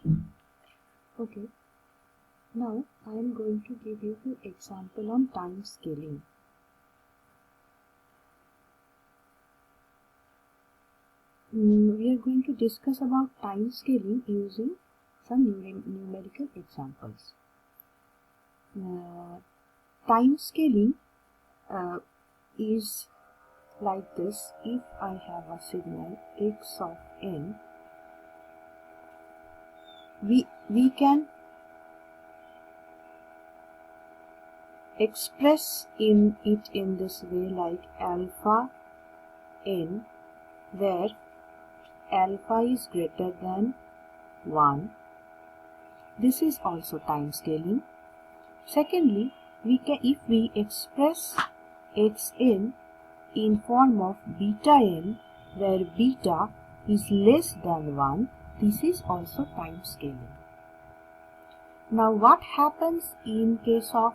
Okay, now I am going to give you an example on time scaling. We are going to discuss about time scaling using some numerical examples. Time scaling is like this. If I have a signal x of n, we can express it in this way, like alpha n, where alpha is greater than 1. This is also time scaling. Secondly, if we express xn in form of beta n, where beta is less than 1, this is also time scaling. Now what happens in case of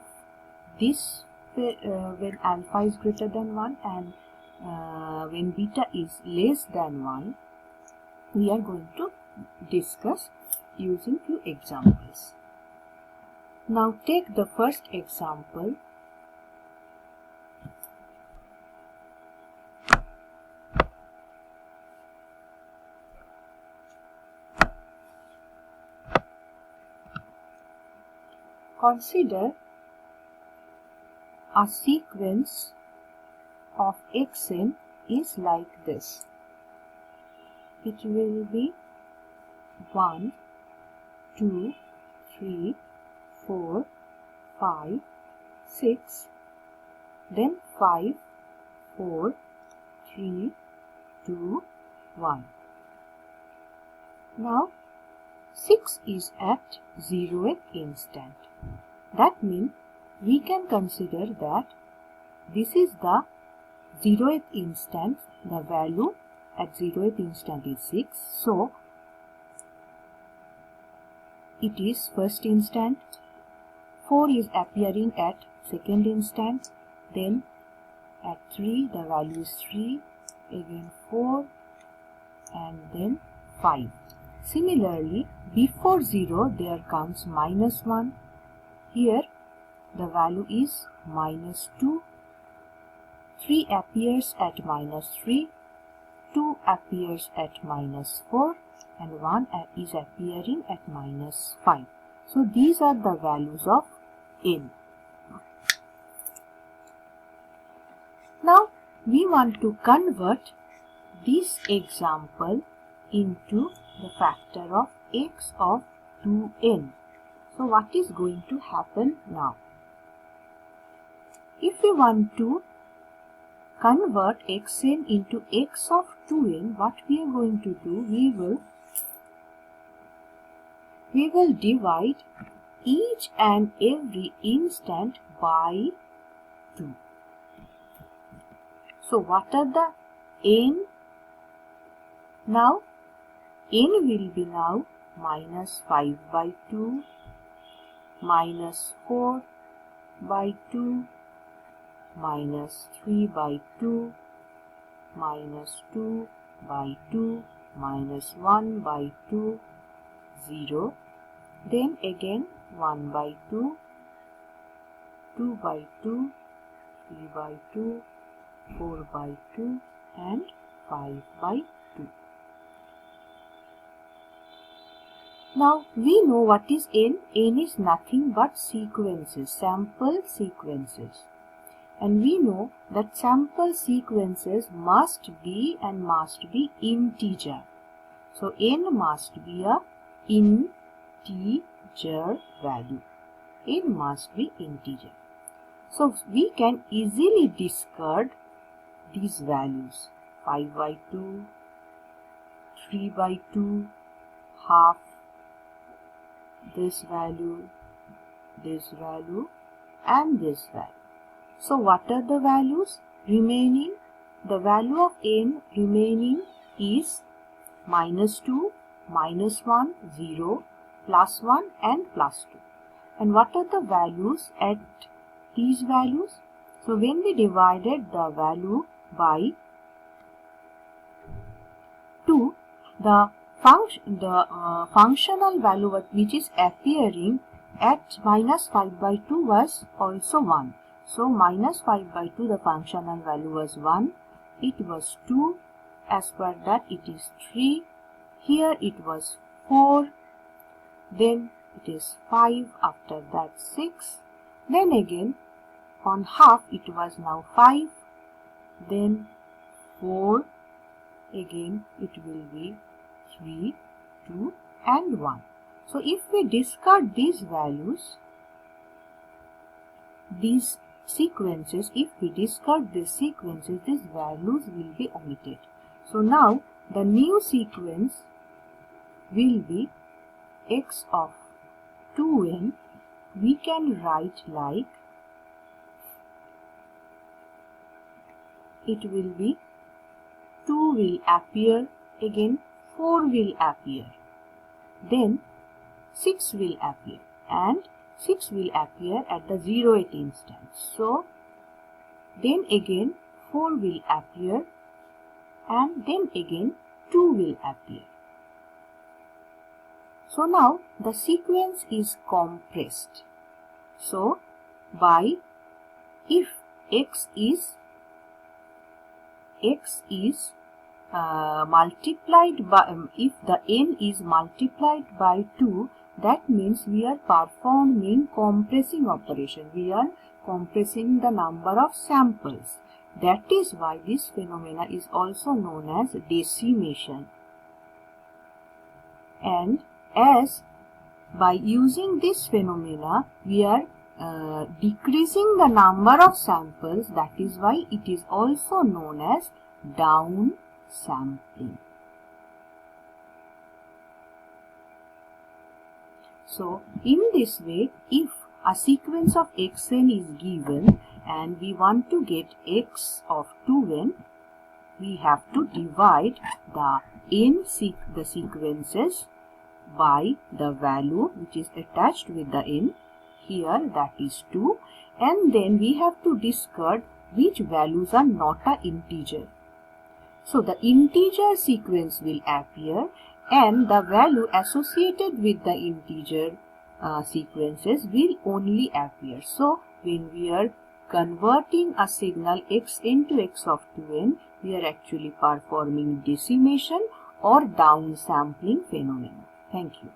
this when alpha is greater than 1 and when beta is less than 1? We are going to discuss using few examples. Now take the first example. Consider a sequence of xn is like this. It will be 1, 2, 3, 4, 5, 6, then 5, 4, 3, 2, 1. Now 6 is at 0th instant. That means we can consider that this is the 0th instant. The value at 0th instant is 6. So it is first instant. 4 is appearing at second instant. Then at 3 the value is 3. Again 4 and then 5. Similarly, before 0 there comes -1. Here the value is -2. 3 appears at -3. 2 appears at -4 and 1 is appearing at -5. So these are the values of n. Now we want to convert this example into the factor of x of 2n. So what is going to happen now? If we want to convert xn into x of 2n, what we are going to do, we will divide each and every instant by 2. So what are the n? Now n will be now -5 by 2, -4 by 2, -3 by 2, -2 by 2, -1 by 2, 0. Then again 1 by 2, 2 by 2, 3 by 2, 4 by 2 and 5 by 2. Now we know what is n. N is nothing but sequences, sample sequences. And we know that sample sequences must be integer. So n must be a integer value. N must be integer. So we can easily discard these values. 5 by 2, 3 by 2, half, this value, and this value. So what are the values remaining? The value of n remaining is -2, -1, 0, +1 and +2. And what are the values at these values? So when we divided the value by 2, the functional value which is appearing at minus 5 by 2 was also 1. So minus 5 by 2, the functional value was 1. It was 2. As per that, it is 3. Here it was 4. Then it is 5. After that 6. Then again on half it was now 5. Then 4. Again it will be 3, 2 and 1. So if we discard these values, these sequences, if we discard these sequences, these values will be omitted. So now the new sequence will be x of 2n. We can write like, it will be 2 will appear, again 4 will appear, then 6 will appear, and 6 will appear at the 0th instance. So then again 4 will appear, and then again 2 will appear. So now the sequence is compressed. So by, if x is multiplied by, if the n is multiplied by 2, that means we are performing compressing operation. We are compressing the number of samples. That is why this phenomena is also known as decimation. And as by using this phenomena, we are decreasing the number of samples. That is why it is also known as down sampling. So in this way, if a sequence of xn is given and we want to get x of 2n, we have to divide the sequences by the value which is attached with the n, here that is 2, and then we have to discard which values are not an integer. So the integer sequence will appear and the value associated with the integer sequences will only appear. So when we are converting a signal x into x of 2n, we are actually performing decimation or downsampling phenomena. Thank you.